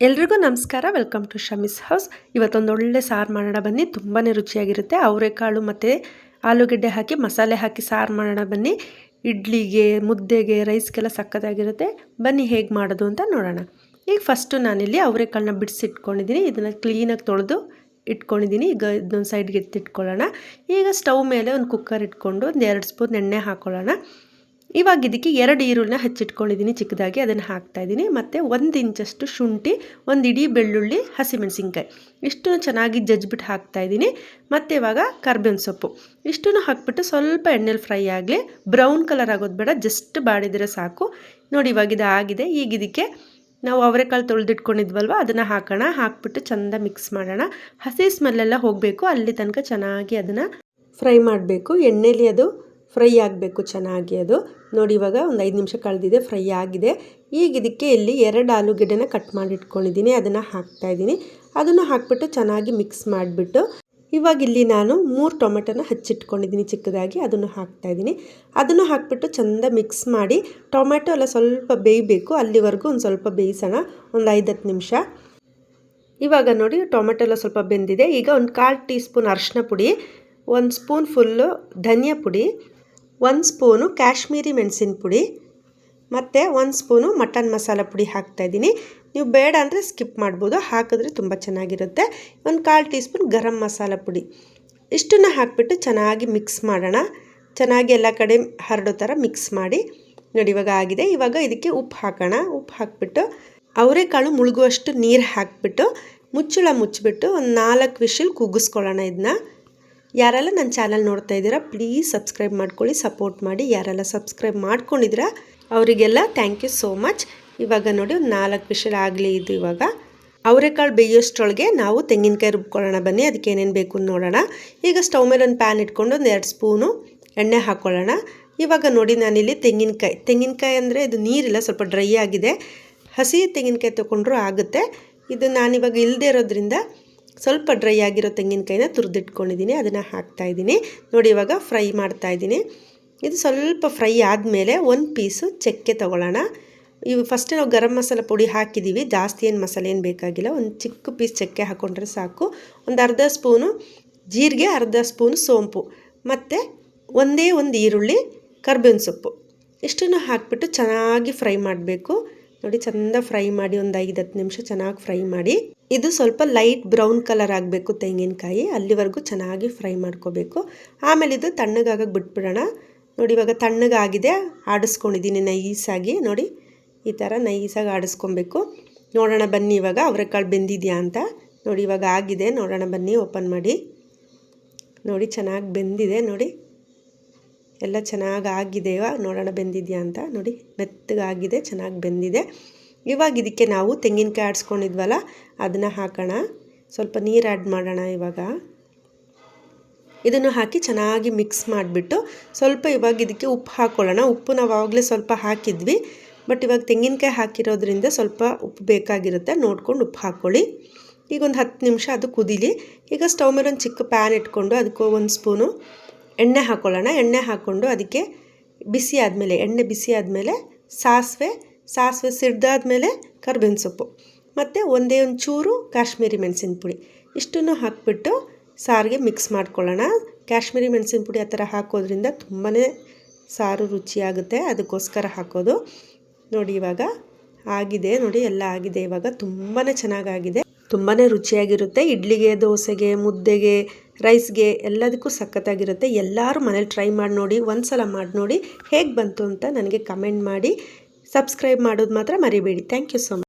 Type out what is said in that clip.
ಎಲ್ರಿಗೂ ನಮಸ್ಕಾರ. Welcome to Shami's house. ಇವತ್ತೊಂದು ಒಳ್ಳೆ ಸಾರು ಮಾಡೋಣ ಬನ್ನಿ. ತುಂಬಾ ರುಚಿಯಾಗಿರುತ್ತೆ. ಅವರೆಕಾಳು ಮತ್ತು ಆಲೂಗಡ್ಡೆ ಹಾಕಿ ಮಸಾಲೆ ಹಾಕಿ ಸಾರು ಮಾಡೋಣ ಬನ್ನಿ. ಇಡ್ಲಿಗೆ, ಮುದ್ದೆಗೆ, ರೈಸ್ಗೆಲ್ಲ ಸಕ್ಕತ್ತಾಗಿರುತ್ತೆ. ಬನ್ನಿ ಹೇಗೆ ಮಾಡೋದು ಅಂತ ನೋಡೋಣ. ಈಗ ಫಸ್ಟು ನಾನಿಲ್ಲಿ ಅವರೆಕಾಳನ್ನ ಬಿಡಿಸಿಟ್ಕೊಂಡಿದ್ದೀನಿ. ಇದನ್ನು ಕ್ಲೀನಾಗಿ ತೊಳೆದು ಇಟ್ಕೊಂಡಿದ್ದೀನಿ. ಈಗ ಇದೊಂದು ಸೈಡ್ಗೆ ಎತ್ತಿಟ್ಕೊಳ್ಳೋಣ. ಈಗ ಸ್ಟವ್ ಮೇಲೆ ಒಂದು ಕುಕ್ಕರ್ ಇಟ್ಕೊಂಡು ಒಂದು 2 ಸ್ಪೂನ್ ಎಣ್ಣೆ ಹಾಕ್ಕೊಳ್ಳೋಣ. ಇವಾಗ ಇದಕ್ಕೆ 2 ಈರುಳ್ಳಿನ ಹಚ್ಚಿಟ್ಕೊಂಡಿದ್ದೀನಿ ಚಿಕ್ಕದಾಗಿ, ಅದನ್ನು ಹಾಕ್ತಾಯಿದ್ದೀನಿ. ಮತ್ತು 1 ಇಂಚಷ್ಟು ಶುಂಠಿ, 1 ಇಡೀ ಬೆಳ್ಳುಳ್ಳಿ, ಹಸಿಮೆಣಸಿನ್ಕಾಯಿ ಇಷ್ಟನ್ನು ಚೆನ್ನಾಗಿ ಜಜ್ಜಿಬಿಟ್ಟು ಹಾಕ್ತಾಯಿದ್ದೀನಿ. ಮತ್ತು ಇವಾಗ ಕರ್ಬೇವಿನ ಸೊಪ್ಪು ಇಷ್ಟನ್ನು ಹಾಕ್ಬಿಟ್ಟು ಸ್ವಲ್ಪ ಎಣ್ಣೆಲಿ ಫ್ರೈ ಆಗಲಿ. ಬ್ರೌನ್ ಕಲರ್ ಆಗೋದು ಬೇಡ, ಜಸ್ಟ್ ಬಾಡಿದರೆ ಸಾಕು. ನೋಡಿ ಇವಾಗ ಇದು ಆಗಿದೆ. ಈಗ ಇದಕ್ಕೆ ನಾವು ಅವರೆಕಾಳು ತೊಳೆದಿಟ್ಕೊಂಡಿದ್ವಲ್ವ ಅದನ್ನು ಹಾಕೋಣ. ಹಾಕ್ಬಿಟ್ಟು ಚೆಂದ ಮಿಕ್ಸ್ ಮಾಡೋಣ. ಹಸಿ ಸ್ಮೆಲ್ಲೆಲ್ಲ ಹೋಗಬೇಕು, ಅಲ್ಲಿ ತನಕ ಚೆನ್ನಾಗಿ ಅದನ್ನು ಫ್ರೈ ಮಾಡಬೇಕು. ಎಣ್ಣೆಲಿ ಅದು ಫ್ರೈ ಆಗಬೇಕು ಚೆನ್ನಾಗಿ. ಅದು ನೋಡಿ ಇವಾಗ ಒಂದು 5 ನಿಮಿಷ ಕಳೆದಿದೆ, ಫ್ರೈ ಆಗಿದೆ. ಈಗ ಇದಕ್ಕೆ ಇಲ್ಲಿ 2 ಆಲೂಗಡ್ಡೆನ ಕಟ್ ಮಾಡಿ ಇಟ್ಕೊಂಡಿದ್ದೀನಿ, ಅದನ್ನು ಹಾಕ್ತಾಯಿದ್ದೀನಿ. ಅದನ್ನು ಹಾಕ್ಬಿಟ್ಟು ಚೆನ್ನಾಗಿ ಮಿಕ್ಸ್ ಮಾಡಿಬಿಟ್ಟು ಇವಾಗ ಇಲ್ಲಿ ನಾನು 3 ಟೊಮೆಟೊನ ಹಚ್ಚಿಟ್ಕೊಂಡಿದ್ದೀನಿ ಚಿಕ್ಕದಾಗಿ, ಅದನ್ನು ಹಾಕ್ತಾಯಿದ್ದೀನಿ. ಅದನ್ನು ಹಾಕ್ಬಿಟ್ಟು ಚೆಂದ ಮಿಕ್ಸ್ ಮಾಡಿ ಟೊಮೆಟೊ ಎಲ್ಲ ಸ್ವಲ್ಪ ಬೇಯಬೇಕು, ಅಲ್ಲಿವರೆಗೂ ಒಂದು ಸ್ವಲ್ಪ ಬೇಯಿಸೋಣ, ಒಂದು 5-10 ನಿಮಿಷ. ಇವಾಗ ನೋಡಿ ಟೊಮೆಟೊ ಎಲ್ಲ ಸ್ವಲ್ಪ ಬೆಂದಿದೆ. ಈಗ ಒಂದು 1/4 ಟೀ ಸ್ಪೂನ್ ಅರಿಶಿನ ಪುಡಿ, 1 ಸ್ಪೂನ್ ಫುಲ್ಲು ಧನಿಯಾ ಪುಡಿ, 1 ಸ್ಪೂನು ಕಾಶ್ಮೀರಿ ಮೆಣಸಿನ ಪುಡಿ ಮತ್ತು 1 ಸ್ಪೂನು ಮಟನ್ ಮಸಾಲ ಪುಡಿ ಹಾಕ್ತಾಯಿದ್ದೀನಿ. ನೀವು ಬೇಡ ಅಂದರೆ ಸ್ಕಿಪ್ ಮಾಡ್ಬೋದು, ಹಾಕಿದ್ರೆ ತುಂಬ ಚೆನ್ನಾಗಿರುತ್ತೆ. 1/4 ಟೀ ಸ್ಪೂನ್ ಗರಂ ಮಸಾಲ ಪುಡಿ ಇಷ್ಟನ್ನು ಹಾಕಿಬಿಟ್ಟು ಚೆನ್ನಾಗಿ ಮಿಕ್ಸ್ ಮಾಡೋಣ. ಚೆನ್ನಾಗಿ ಎಲ್ಲ ಕಡೆ ಹರಡೋ ಥರ ಮಿಕ್ಸ್ ಮಾಡಿ. ನೋಡಿ ಇವಾಗ ಆಗಿದೆ. ಇವಾಗ ಇದಕ್ಕೆ ಉಪ್ಪು ಹಾಕೋಣ. ಉಪ್ಪು ಹಾಕಿಬಿಟ್ಟು ಅವರೆಕಾಳು ಮುಳುಗುವಷ್ಟು ನೀರು ಹಾಕಿಬಿಟ್ಟು ಮುಚ್ಚಳ ಮುಚ್ಚಿಬಿಟ್ಟು ಒಂದು 4 ವಿಷಲ್ ಕೂಗಿಸ್ಕೊಳ್ಳೋಣ. ಇದನ್ನ ಯಾರೆಲ್ಲ ನನ್ನ ಚಾನಲ್ ನೋಡ್ತಾ ಇದ್ದೀರಾ ಪ್ಲೀಸ್ ಸಬ್ಸ್ಕ್ರೈಬ್ ಮಾಡ್ಕೊಳ್ಳಿ, ಸಪೋರ್ಟ್ ಮಾಡಿ. ಯಾರೆಲ್ಲ ಸಬ್ಸ್ಕ್ರೈಬ್ ಮಾಡ್ಕೊಂಡಿದ್ದೀರಾ ಅವರಿಗೆಲ್ಲ ಥ್ಯಾಂಕ್ ಯು ಸೋ ಮಚ್. ಇವಾಗ ನೋಡಿ ಒಂದು 4 ವಿಷಲ್ ಆಗಲಿ. ಇದು ಇವಾಗ ಅವರೆಕಾಳು ಬೇಯೋಷ್ಟರೊಳಗೆ ನಾವು ತೆಂಗಿನಕಾಯಿ ರುಬ್ಕೊಳ್ಳೋಣ ಬನ್ನಿ. ಅದಕ್ಕೆ ಏನೇನು ಬೇಕು ನೋಡೋಣ. ಈಗ ಸ್ಟವ್ ಮೇಲೆ ಒಂದು ಪ್ಯಾನ್ ಇಟ್ಕೊಂಡು ಒಂದು 2 ಸ್ಪೂನು ಎಣ್ಣೆ ಹಾಕ್ಕೊಳ್ಳೋಣ. ಇವಾಗ ನೋಡಿ ನಾನಿಲ್ಲಿ ತೆಂಗಿನಕಾಯಿ ಅಂದರೆ ಇದು ನೀರಿಲ್ಲ, ಸ್ವಲ್ಪ ಡ್ರೈ ಆಗಿದೆ. ಹಸಿ ತೆಂಗಿನಕಾಯಿ ತೊಗೊಂಡ್ರೂ ಆಗುತ್ತೆ. ಇದು ನಾನಿವಾಗ ಇಲ್ಲದೆ ಇರೋದ್ರಿಂದ ಸ್ವಲ್ಪ ಡ್ರೈ ಆಗಿರೋ ತೆಂಗಿನಕಾಯಿನ ತುರಿದಿಟ್ಕೊಂಡಿದ್ದೀನಿ, ಅದನ್ನು ಹಾಕ್ತಾಯಿದ್ದೀನಿ. ನೋಡಿ ಇವಾಗ ಫ್ರೈ ಮಾಡ್ತಾಯಿದ್ದೀನಿ. ಇದು ಸ್ವಲ್ಪ ಫ್ರೈ ಆದಮೇಲೆ 1 ಪೀಸು ಚಕ್ಕೆ ತೊಗೊಳ್ಳೋಣ. ಇವು ಫಸ್ಟ್ ನಾವು ಗರಂ ಮಸಾಲ ಪುಡಿ ಹಾಕಿದ್ದೀವಿ, ಜಾಸ್ತಿ ಏನು ಮಸಾಲೆ ಏನು ಬೇಕಾಗಿಲ್ಲ. ಒಂದು ಚಿಕ್ಕ ಪೀಸ್ ಚಕ್ಕೆ ಹಾಕ್ಕೊಂಡ್ರೆ ಸಾಕು. ಒಂದು ಅರ್ಧ ಸ್ಪೂನು ಜೀರಿಗೆ, ಅರ್ಧ ಸ್ಪೂನು ಸೋಂಪು ಮತ್ತು ಒಂದೇ ಒಂದು ಈರುಳ್ಳಿ, ಕರ್ಬೇವಿನ ಸೊಪ್ಪು ಇಷ್ಟನ್ನು ಹಾಕಿಬಿಟ್ಟು ಚೆನ್ನಾಗಿ ಫ್ರೈ ಮಾಡಬೇಕು. ನೋಡಿ ಚೆಂದ ಫ್ರೈ ಮಾಡಿ ಒಂದು 5-10 ನಿಮಿಷ ಚೆನ್ನಾಗಿ ಫ್ರೈ ಮಾಡಿ. ಇದು ಸ್ವಲ್ಪ ಲೈಟ್ ಬ್ರೌನ್ ಕಲರ್ ಆಗಬೇಕು ತೆಂಗಿನಕಾಯಿ, ಅಲ್ಲಿವರೆಗೂ ಚೆನ್ನಾಗಿ ಫ್ರೈ ಮಾಡ್ಕೋಬೇಕು. ಆಮೇಲೆ ಇದು ತಣ್ಣಗಾಗಕ್ಕೆ ಬಿಟ್ಬಿಡೋಣ. ನೋಡಿ ಇವಾಗ ತಣ್ಣಗಾಗಿದೆ, ಆಡಿಸ್ಕೊಂಡಿದ್ದೀನಿ ನೈಸಾಗಿ. ನೋಡಿ ಈ ಥರ ನೈಸಾಗಿ ಆಡಿಸ್ಕೊಬೇಕು. ನೋಡೋಣ ಬನ್ನಿ ಇವಾಗ ಅವರೆಕಾಳು ಬೆಂದಿದೆಯಾ ಅಂತ. ನೋಡಿ ಇವಾಗ ಆಗಿದೆ, ನೋಡೋಣ ಬನ್ನಿ ಓಪನ್ ಮಾಡಿ. ನೋಡಿ ಚೆನ್ನಾಗಿ ಬೆಂದಿದೆ, ನೋಡಿ ಎಲ್ಲ ಚೆನ್ನಾಗಿ ಆಗಿದೆ. ನೋಡೋಣ ಬೆಂದಿದೆಯಾ ಅಂತ. ನೋಡಿ ಮೆತ್ತಗಾಗಿದೆ, ಚೆನ್ನಾಗಿ ಬೆಂದಿದೆ. ಇವಾಗ ಇದಕ್ಕೆ ನಾವು ತೆಂಗಿನಕಾಯಿ ಆಡಿಸ್ಕೊಂಡಿದ್ವಲ್ಲ ಅದನ್ನು ಹಾಕೋಣ. ಸ್ವಲ್ಪ ನೀರು ಆ್ಯಡ್ ಮಾಡೋಣ. ಇವಾಗ ಇದನ್ನು ಹಾಕಿ ಚೆನ್ನಾಗಿ ಮಿಕ್ಸ್ ಮಾಡಿಬಿಟ್ಟು ಸ್ವಲ್ಪ ಇವಾಗ ಇದಕ್ಕೆ ಉಪ್ಪು ಹಾಕ್ಕೊಳ್ಳೋಣ. ಉಪ್ಪು ನಾವು ಆವಾಗಲೇ ಸ್ವಲ್ಪ ಹಾಕಿದ್ವಿ, ಬಟ್ ಇವಾಗ ತೆಂಗಿನಕಾಯಿ ಹಾಕಿರೋದ್ರಿಂದ ಸ್ವಲ್ಪ ಉಪ್ಪು ಬೇಕಾಗಿರುತ್ತೆ, ನೋಡ್ಕೊಂಡು ಉಪ್ಪು ಹಾಕ್ಕೊಳ್ಳಿ. ಈಗ ಒಂದು 10 ನಿಮಿಷ ಅದು ಕುದೀಲಿ. ಈಗ ಸ್ಟವ್ ಮೇಲೆ ಒಂದು ಚಿಕ್ಕ ಪ್ಯಾನ್ ಇಟ್ಕೊಂಡು ಅದಕ್ಕೆ 1 ಸ್ಪೂನು ಎಣ್ಣೆ ಹಾಕ್ಕೊಳ್ಳೋಣ. ಎಣ್ಣೆ ಹಾಕ್ಕೊಂಡು ಅದಕ್ಕೆ ಬಿಸಿ ಆದಮೇಲೆ ಎಣ್ಣೆ ಬಿಸಿ ಆದಮೇಲೆ ಸಾಸಿವೆ ಸಿಡ್ದಾದ್ಮೇಲೆ ಕರ್ಬೇವಿನ ಸೊಪ್ಪು ಮತ್ತು ಒಂದೇ ಒಂದು ಚೂರು ಕಾಶ್ಮೀರಿ ಮೆಣಸಿನ ಪುಡಿ ಇಷ್ಟನ್ನು ಹಾಕಿಬಿಟ್ಟು ಸಾರಿಗೆ ಮಿಕ್ಸ್ ಮಾಡ್ಕೊಳ್ಳೋಣ. ಕಾಶ್ಮೀರಿ ಮೆಣಸಿನ ಪುಡಿ ಆ ಥರ ಹಾಕೋದ್ರಿಂದ ತುಂಬಾ ಸಾರು ರುಚಿಯಾಗುತ್ತೆ, ಅದಕ್ಕೋಸ್ಕರ ಹಾಕೋದು. ನೋಡಿ ಇವಾಗ ಆಗಿದೆ, ನೋಡಿ ಎಲ್ಲ ಆಗಿದೆ. ಇವಾಗ ತುಂಬಾ ಚೆನ್ನಾಗಾಗಿದೆ, ತುಂಬಾ ರುಚಿಯಾಗಿರುತ್ತೆ. ಇಡ್ಲಿಗೆ, ದೋಸೆಗೆ, ಮುದ್ದೆಗೆ, ರೈಸ್ಗೆ ಎಲ್ಲದಕ್ಕೂ ಸಖತ್ತಾಗಿರುತ್ತೆ. ಎಲ್ಲರೂ ಮನೇಲಿ ಟ್ರೈ ಮಾಡಿ ನೋಡಿ, ಒಂದು ಸಲ ಮಾಡಿ ನೋಡಿ ಹೇಗೆ ಬಂತು ಅಂತ ನನಗೆ ಕಮೆಂಟ್ ಮಾಡಿ. ಸಬ್ಸ್ಕ್ರೈಬ್ ಮಾಡೋದು ಮಾತ್ರ ಮರಿಬೇಡಿ. Thank you so much.